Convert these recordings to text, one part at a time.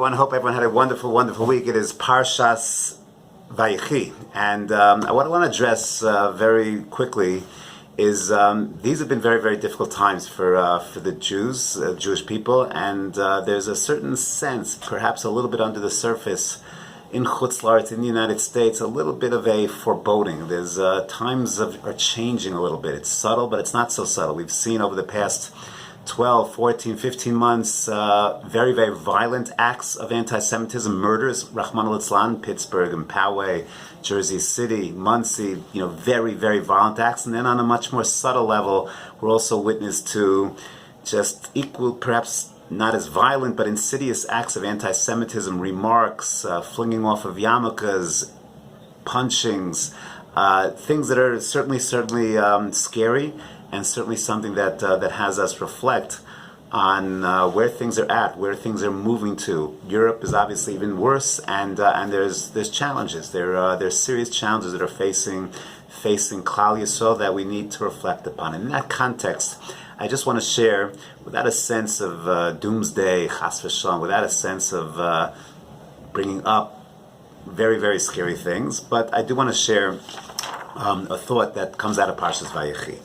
everyone. Hope everyone had a wonderful, wonderful week. It is Parshas Vayechi, and what I want to address very quickly is these have been very, very difficult times for the Jews, Jewish people, and there's a certain sense, perhaps a little bit under the surface, in Chutz La'aretz, in the United States, a little bit of a foreboding. There's times are changing a little bit. It's subtle, but it's not so subtle. We've seen over the past 12, 14, 15 months, very, very violent acts of anti-Semitism, murders, Rahman al-Islam, Pittsburgh and Poway, Jersey City, Muncie, very, very violent acts. And then on a much more subtle level, we're also witness to just equal, perhaps not as violent, but insidious acts of anti-Semitism, remarks, flinging off of yarmulkes, punchings, things that are certainly scary, and certainly something that has us reflect on where things are at, where things are moving to. Europe is obviously even worse, and there's challenges. There's serious challenges that are facing Klal Yisrael that we need to reflect upon. And in that context, I just want to share, without a sense of doomsday, chas v'shalom, without a sense of bringing up very, very scary things, but I do want to share a thought that comes out of Parshas Vayechi.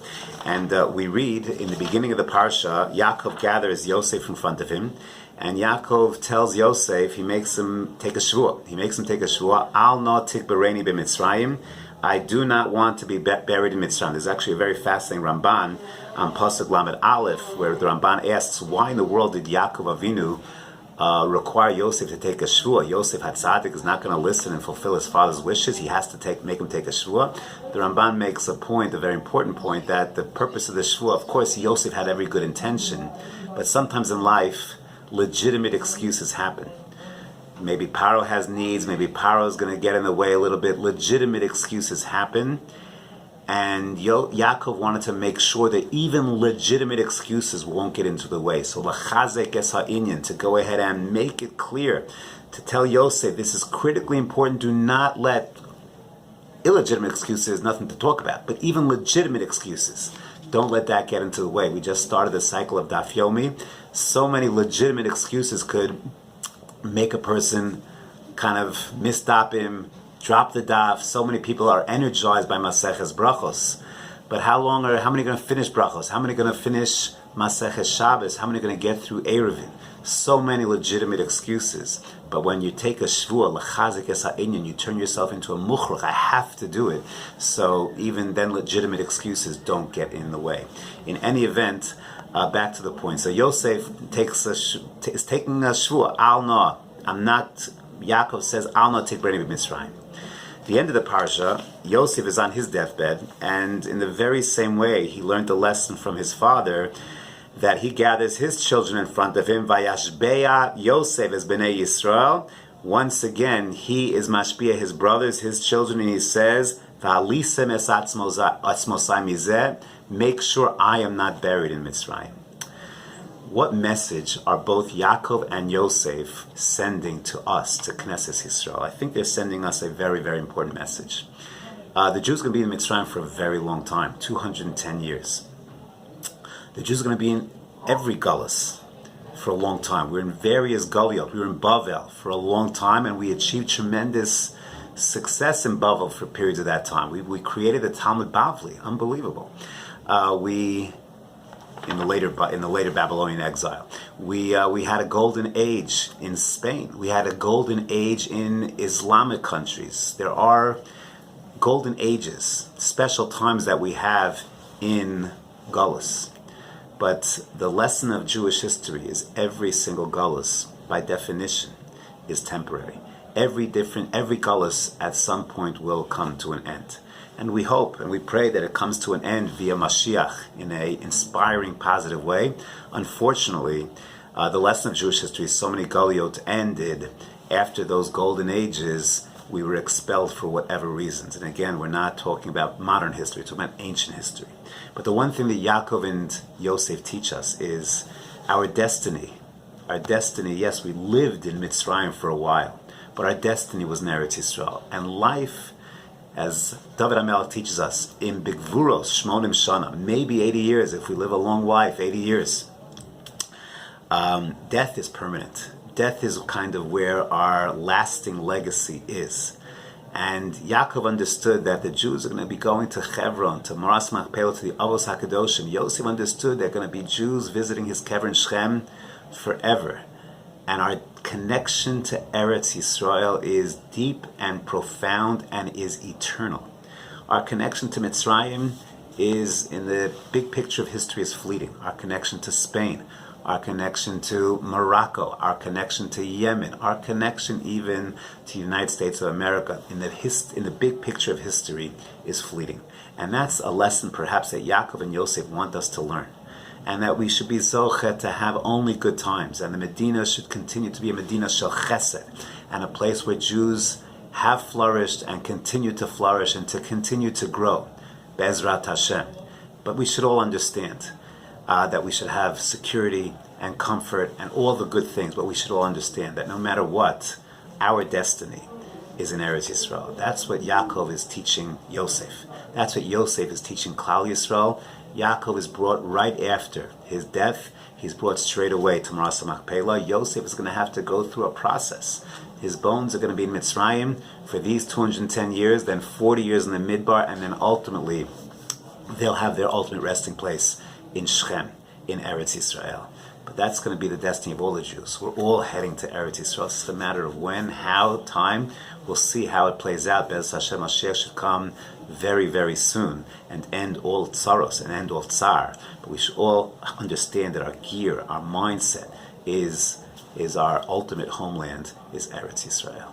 And we read in the beginning of the Parsha, Yaakov gathers Yosef in front of him, and Yaakov tells Yosef, he makes him take a shvuah, Al na tikbareni b'Mitzrayim, I do not want to be buried in Mitzrayim. There's actually a very fascinating Ramban on Pasuk Lamed Aleph, where the Ramban asks, why in the world did Yaakov Avinu require Yosef to take a shvuah? Yosef HaTzadik is not going to listen and fulfill his father's wishes. He has to make him take a shvuah. The Ramban makes a point, a very important point, that the purpose of the shvuah, of course, Yosef had every good intention, but sometimes in life, legitimate excuses happen. Maybe Paro has needs, maybe Paro is going to get in the way a little bit. Legitimate excuses happen. And Yaakov wanted to make sure that even legitimate excuses won't get into the way. So l'chazek es ha'inyan, to go ahead and make it clear, to tell Yosef, this is critically important. Do not let illegitimate excuses, nothing to talk about, but even legitimate excuses, don't let that get into the way. We just started the cycle of Daf Yomi. So many legitimate excuses could make a person kind of misstop him, drop the daf. So many people are energized by Maseches Brachos, but how many are going to finish Brachos? How many are going to finish Maseches Shabbos? How many are going to get through Eruvin? So many legitimate excuses. But when you take a shvuah, l'chazek es ha'inyan, you turn yourself into a mukhrach. I have to do it. So even then, legitimate excuses don't get in the way. In any event, back to the point. So Yosef is taking a shvuah. Al na. Yaakov says, Al na tikbareni b'Mitzrayim. The end of the parsha, Yosef is on his deathbed, and in the very same way, he learned the lesson from his father that he gathers his children in front of him. Vayashbeya Yosef as bnei Yisrael. Once again, he is mashbiya his brothers, his children, and he says, V'alisem es atzmosai mizeh. Make sure I am not buried in Mitzrayim. What message are both Yaakov and Yosef sending to us, to Knesset Yisrael? I think they're sending us a very, very important message. The Jews are going to be in Mitzrayim for a very long time, 210 years. The Jews are going to be in every Gullus for a long time. We're in various Guliot. We were in Bavel for a long time, and we achieved tremendous success in Bavel for periods of that time. We created the Talmud Bavli, unbelievable. In the later Babylonian exile, we had a golden age in Spain. We had a golden age in Islamic countries. There are golden ages, special times that we have in Gullus. But the lesson of Jewish history is every single Gullus, by definition, is temporary. Every Gullus at some point will come to an end. And we hope and we pray that it comes to an end via Mashiach in an inspiring, positive way. Unfortunately, the lesson of Jewish history, so many Galiot ended after those golden ages. We were expelled for whatever reasons. And again, we're not talking about modern history, we're talking about ancient history. But the one thing that Yaakov and Yosef teach us is our destiny. Our destiny, yes, we lived in Mitzrayim for a while, but our destiny was in Eretz Yisrael. And life, as David HaMelech teaches us, in Bigvuros, Shmonim Shana, maybe 80 years, if we live a long life, 80 years. Death is permanent. death is kind of where our lasting legacy is. And Yaakov understood that the Jews are going to be going to Hebron, to Moras Machpelah, to the Avos HaKadoshim. Yosef understood they're going to be Jews visiting his kever in Shechem forever. And our connection to Eretz Yisrael is deep and profound and is eternal. Our connection to Mitzrayim is, in the big picture of history, is fleeting. Our connection to Spain, our connection to Morocco, our connection to Yemen, our connection even to the United States of America, in the big picture of history, is fleeting. And that's a lesson perhaps that Yaakov and Yosef want us to learn. And that we should be zochet to have only good times. And the Medina should continue to be a Medina shel chesed, and a place where Jews have flourished and continue to flourish and to continue to grow. Be'ezrat Hashem. But we should all understand that we should have security and comfort and all the good things, but we should all understand that no matter what, our destiny is in Eretz Yisrael. That's what Yaakov is teaching Yosef. That's what Yosef is teaching Klal Yisrael. Yaakov is brought right after his death. He's brought straight away to Moras Machpelah. Yosef is going to have to go through a process. His bones are going to be in Mitzrayim for these 210 years, then 40 years in the Midbar, and then ultimately they'll have their ultimate resting place in Shechem, in Eretz Yisrael. But that's going to be the destiny of all the Jews. We're all heading to Eretz Yisrael. It's just a matter of when, how, time. We'll see how it plays out. Be'ez Hashem, Mashiach should come very, very soon and end all tsaros and end all tsar. But we should all understand that our gear, our mindset is our ultimate homeland is Eretz Yisrael.